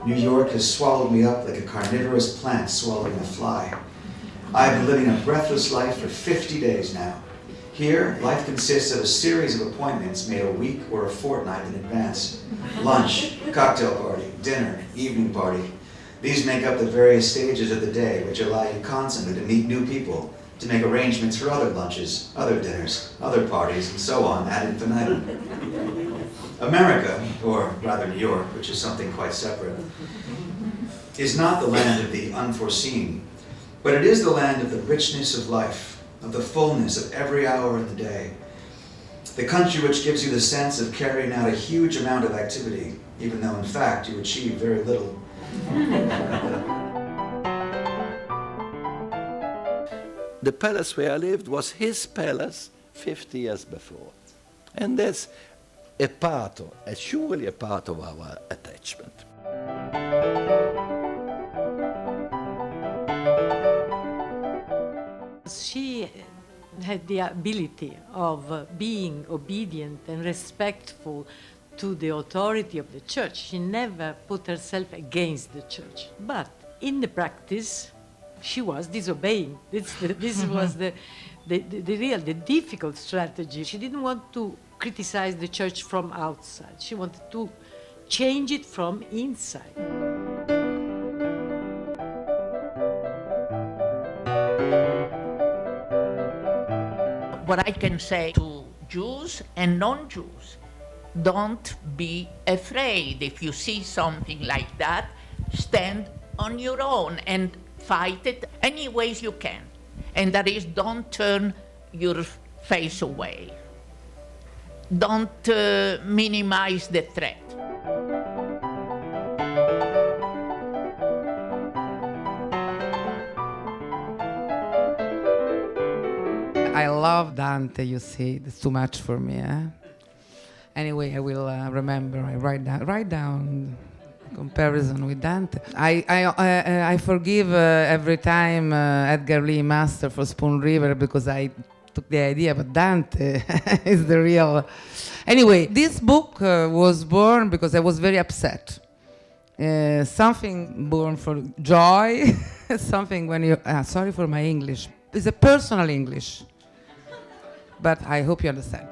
New York has swallowed me up like a carnivorous plant swallowing a fly. I've been living a breathless life for 50 days now. Here, life consists of a series of appointments made a week or a fortnight in advance. Lunch, cocktail party, dinner, evening party. These make up the various stages of the day which allow you constantly to meet new people, to make arrangements for other lunches, other dinners, other parties, and so on ad infinitum. America, or rather New York, which is something quite separate, is not the land of the unforeseen, but it is the land of the richness of life, of the fullness of every hour in the day. The country which gives you the sense of carrying out a huge amount of activity, even though in fact you achieve very little. The palace where I lived was his palace 50 years before. And that's surely a part of our attachment. She had the ability of being obedient and respectful to the authority of the church. She never put herself against the church. But in the practice, she was disobeying. This was the difficult strategy. She didn't want to criticize the church from outside. She wanted to change it from inside. What I can say to Jews and non-Jews, don't be afraid. If you see something like that, stand on your own and fight it any ways you can. And that is, don't turn your face away. Don't minimize the threat. I love Dante, you see. It's too much for me, eh? Anyway, I will remember. I write down comparison with Dante. I forgive every time Edgar Lee Master for Spoon River because I took the idea, but Dante is the real. Anyway, this book was born because I was very upset. Something born for joy, something when you. Sorry for my English. It's a personal English, but I hope you understand.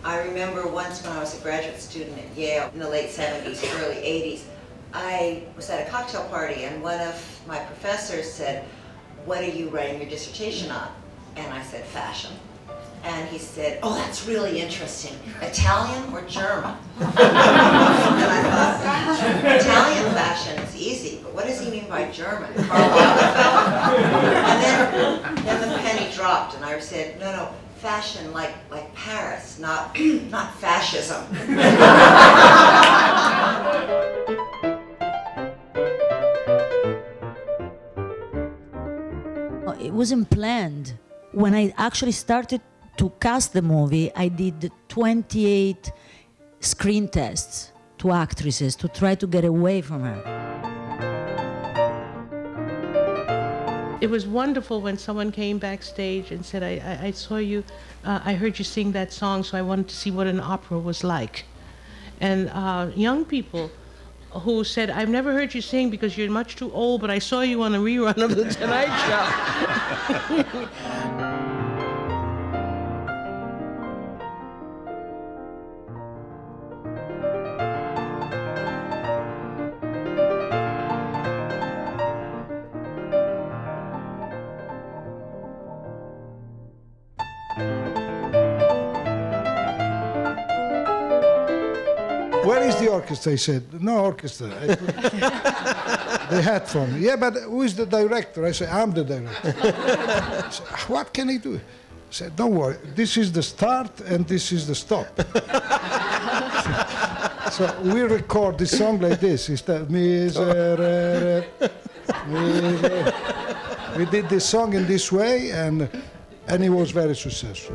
I remember once when I was a graduate student at Yale in the late 70s, early 80s, I was at a cocktail party and one of my professors said, "What are you writing your dissertation on?" And I said, "Fashion." And he said, "Oh, that's really interesting. Italian or German?" And I thought, Italian fashion is easy, but what does he mean by German? Karl Lagerfeld? And then the penny dropped and I said, no, fashion like Paris, not fascism. It wasn't planned. When I actually started to cast the movie, I did 28 screen tests to actresses to try to get away from her. It was wonderful when someone came backstage and said, I saw you, I heard you sing that song, so I wanted to see what an opera was like. And young people who said, "I've never heard you sing because you're much too old, but I saw you on a rerun of The Tonight Show." Where is the orchestra? He said, no orchestra. I put the headphone. Yeah, but who is the director? I said, I'm the director. He said, what can I do? I said, don't worry. This is the start and this is the stop. So we record this song like this. It's the we did this song in this way, and it was very successful.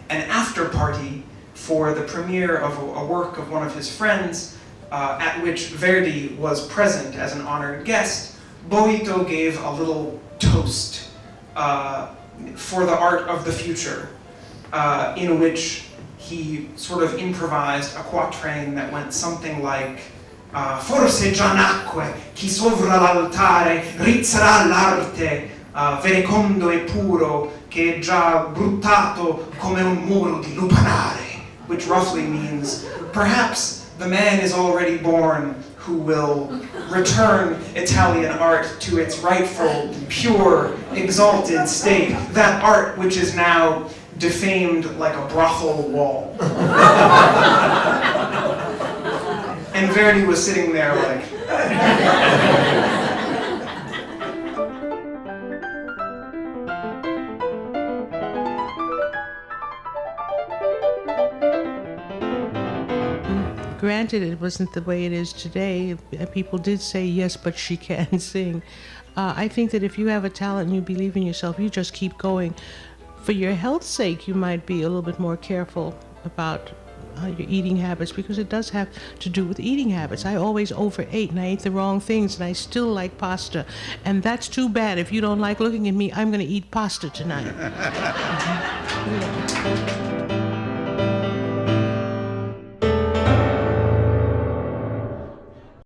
An after party for the premiere of a work of one of his friends, at which Verdi was present as an honored guest, Boito gave a little toast for the art of the future, in which he sort of improvised a quatrain that went something like forse già nacque chi sovra l'altare rizzerà l'arte verecondo e puro che è già bruttato come un muro di lupanare, which roughly means perhaps the man is already born who will return Italian art to its rightful, pure, exalted state, that art which is now defamed like a brothel wall. And Verdi was sitting there like... Granted, it wasn't the way it is today. People did say, yes, but she can sing. I think that if you have a talent and you believe in yourself, you just keep going. For your health's sake, you might be a little bit more careful about your eating habits, because it does have to do with eating habits. I always overate and I ate the wrong things, and I still like pasta. And that's too bad. If you don't like looking at me, I'm going to eat pasta tonight.